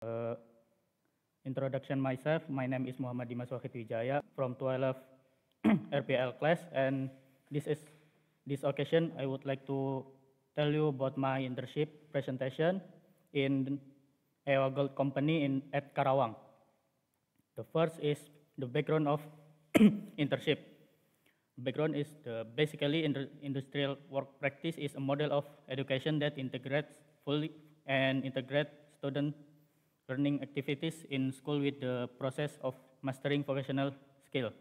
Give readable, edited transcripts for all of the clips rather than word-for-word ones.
Uh, Introduction myself. My name is Muhammad Dimas Wahid Wijaya from 12 RPL class, and this occasion I would like to tell you about my internship presentation in EWA Gold Company at Karawang. The first is the background of internship. Background is basically industrial work practice is a model of education that integrates fully and integrate student learning activities in school with the process of mastering vocational skill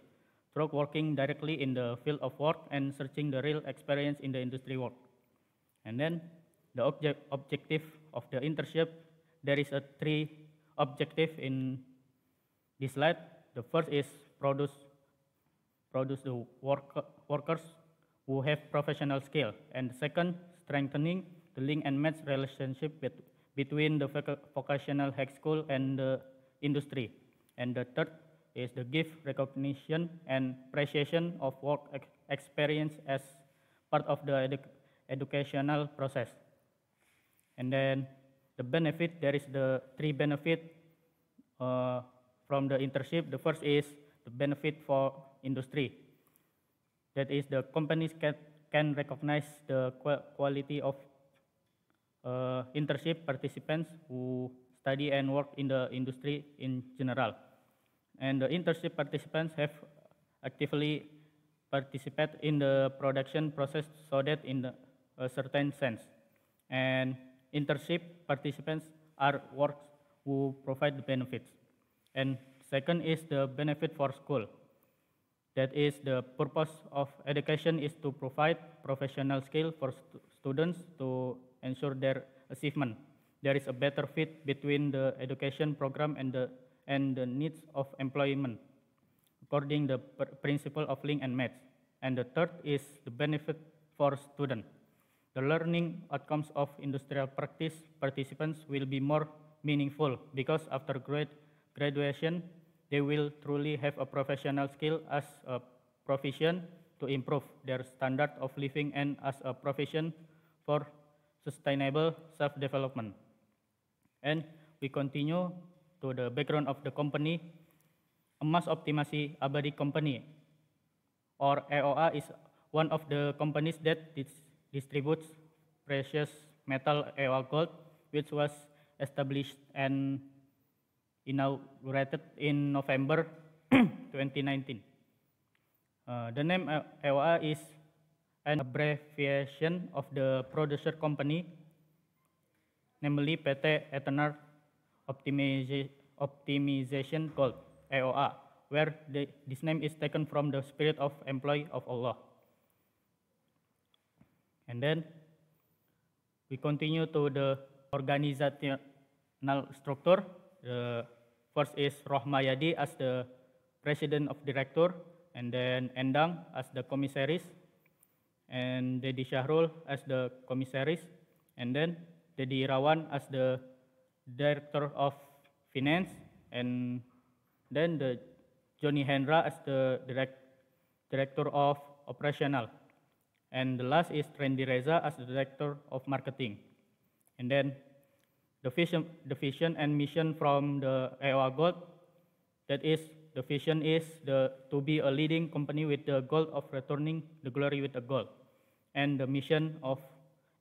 through working directly in the field of work and searching the real experience in the industry work. And then the objective of the internship, there is a three objective in this slide. The first is produce the workers who have professional skill, and second, strengthening the link and match relationship between the vocational high school and the industry, and the third is the give recognition and appreciation of work experience as part of the educational process. And then the benefit, there is the three benefit from the internship. The first is the benefit for industry. That is, the companies can recognize the quality of internship participants who study and work in the industry in general. And the internship participants have actively participate in the production process so that in a certain sense. And internship participants are works who provide the benefits. And second is the benefit for school. That is, the purpose of education is to provide professional skill for students to ensure their achievement. There is a better fit between the education program and the needs of employment, according to the principle of link and match. And the third is the benefit for students. The learning outcomes of industrial practice participants will be more meaningful because after graduation, they will truly have a professional skill as a profession to improve their standard of living and as a profession for sustainable self-development. And we continue to the background of the company. Emas Optimasi Abadi Company, or EOA, is one of the companies that distributes precious metal EOA gold, which was established and inaugurated in November 2019. The name EOA is an abbreviation of the producer company, namely PT Eternal Optimization Gold, EOA, where this name is taken from the spirit of employee of Allah. And then we continue to the organizational structure. The first is Rohmayadi as the president of director, and then Endang as the commissaries, and Dedi Syahrul as the commissaries, and then Dedi Irawan as the director of finance, and then the Johnny Hendra as the director of operational, and the last is Randy Reza as the director of marketing. And then the vision and mission from the EOA Gold, that is, the vision is to be a leading company with the goal of returning the glory with the gold. And the mission of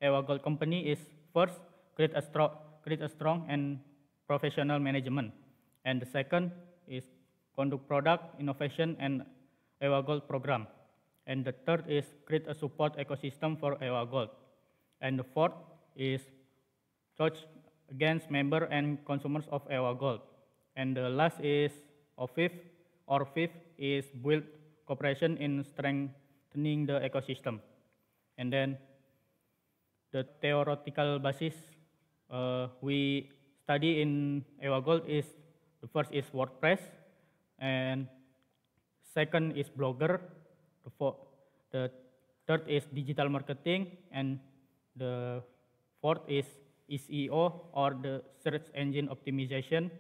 EOA Gold Company is first, create a strong and professional management. And the second is conduct product innovation and EOA Gold program. And the third is create a support ecosystem for EOA Gold. And the fourth is touch against member and consumers of EOA Gold. And the last is, fifth is build cooperation in strengthening the ecosystem. And then the theoretical basis we study in EOA Gold is, the first is WordPress, and second is Blogger, the third is digital marketing, and the fourth is SEO, or the search engine optimization,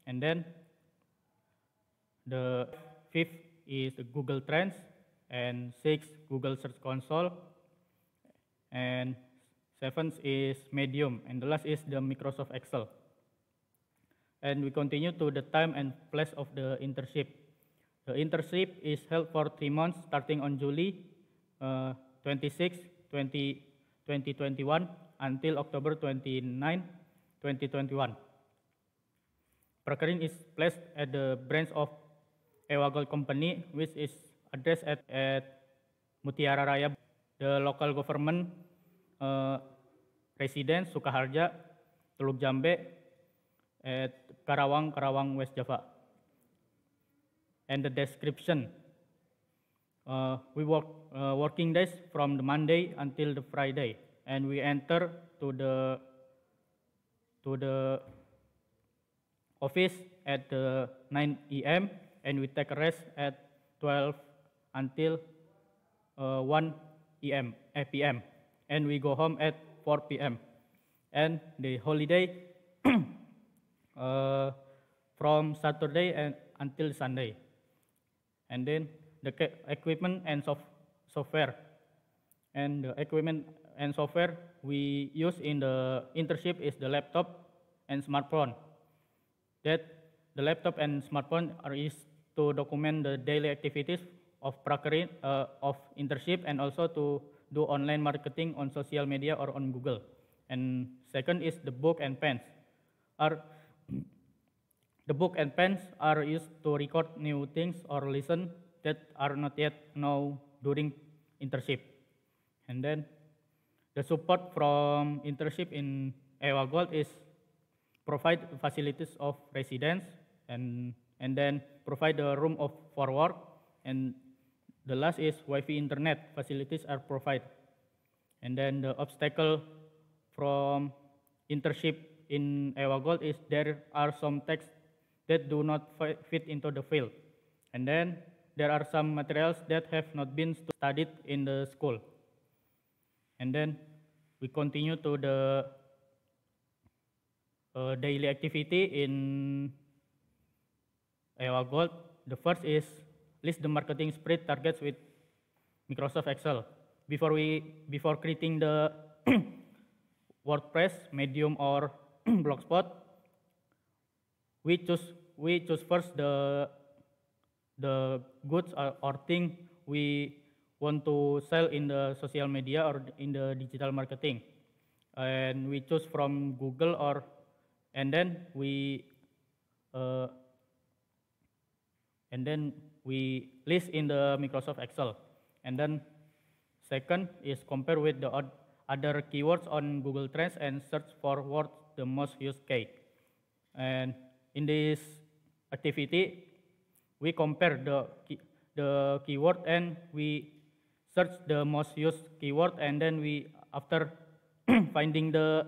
and then the fifth is the Google Trends, and sixth Google Search Console, and seventh is Medium, and the last is the Microsoft Excel. And we continue to the time and place of the internship. The internship is held for 3 months, starting on July 26, 2021 until October 29, 2021. Prakerin is placed at the branch of Ewa Gold Company, which is addressed at Mutiara Raya, the local government residence Sukaharja, Teluk Jambe, at Karawang, West Java. And the description, we work working days from the Monday until the Friday, and we enter to the office at 9 a.m. and we take a rest at 12 until 1 p.m. and we go home at 4 p.m. And the holiday from Saturday and until Sunday. And then the equipment and software. And the equipment and software we use in the internship is the laptop and smartphone. That the laptop and smartphone are used to document the daily activities of Prakerin of internship, and also to do online marketing on social media or on Google. And second is the book and pens. The book and pens are used to record new things or listen that are not yet known during internship. And then the support from internship in Ewa Gold is provide facilities of residence, and then provide a room for work, and the last is Wi-Fi internet facilities are provided. And then the obstacle from internship in Ewa Gold is there are some texts that do not fit into the field. And then there are some materials that have not been studied in the school. And then we continue to the daily activity in Ewa Gold. The first is list the marketing spread targets with Microsoft Excel. Before creating the WordPress, Medium, or Blogspot, we choose first the goods or thing we want to sell in the social media or in the digital marketing, and we choose from Google and then we list in the Microsoft Excel. And then second is compare with the other keywords on Google Trends and search for words the most used key. And in this activity, we compare the keyword and we search the most used keyword, and then we, after finding the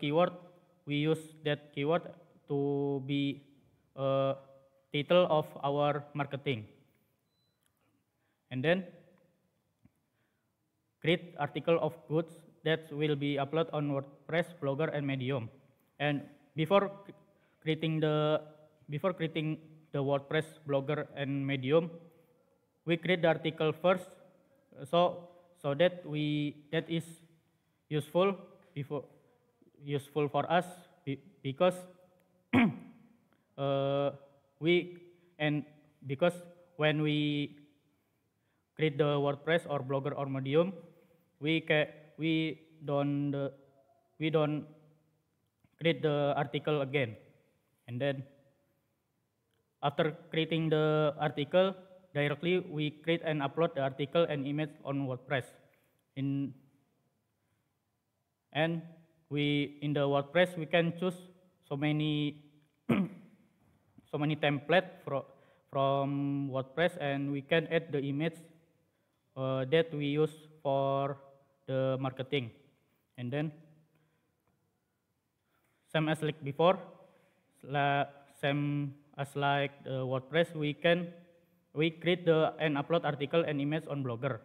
keyword, we use that keyword to be a title of our marketing. And then create article of goods that will be uploaded on WordPress, Blogger, and Medium. And before creating the WordPress, Blogger, and Medium, we create the article first, so that is useful for us, because because when we create the WordPress or Blogger or Medium, we don't create the article again. And then after creating the article, directly we create and upload the article and image on WordPress. In the WordPress, we can choose so many templates from WordPress, and we can add the image that we use for the marketing. And then same as like before, same as like the WordPress, we create and upload article and image on Blogger.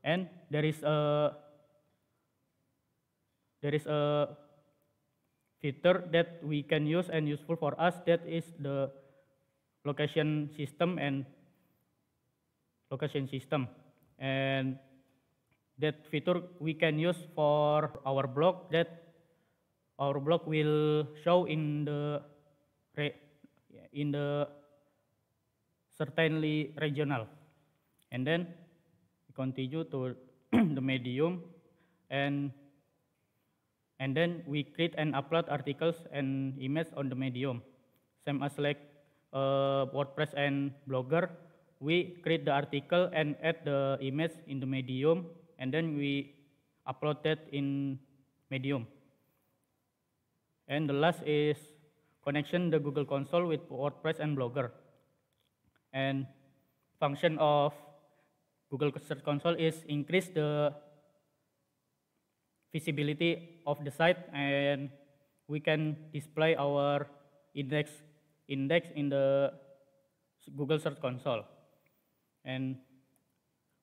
And there is a feature that we can use and useful for us, that is the location system. And that feature we can use for our blog, that our blog will show in the certainly regional. And then we continue to the Medium, and then we create and upload articles and images on the Medium. Same as like WordPress and Blogger, we create the article and add the image in the Medium, and then we upload that in Medium. And the last is connection the Google Console with WordPress and Blogger. And function of Google Search Console is increase the visibility of the site, and we can display our index in the Google Search Console. And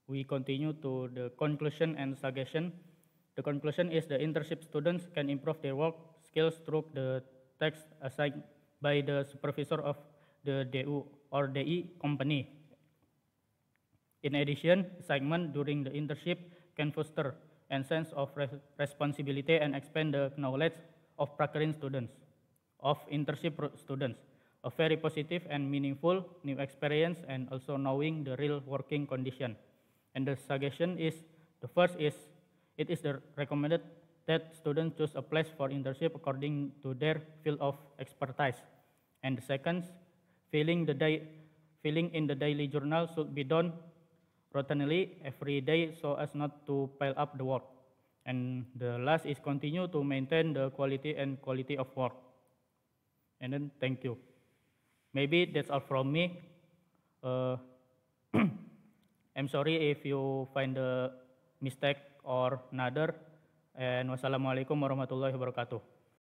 we continue to the conclusion and suggestion. The conclusion is the internship students can improve their work skills through the text assigned by the supervisor of the DU or DI company. In addition, assignment during the internship can foster a sense of responsibility and expand the knowledge of procuring students, of internship students, a very positive and meaningful new experience, and also knowing the real working condition. And the suggestion is, the first is, it is recommended that students choose a place for internship according to their field of expertise. And the second, filling in the daily journal should be done routinely every day so as not to pile up the work. And the last is continue to maintain the quality of work. And then thank you. Maybe that's all from me. I'm sorry if you find a mistake or another. And wassalamualaikum warahmatullahi wabarakatuh.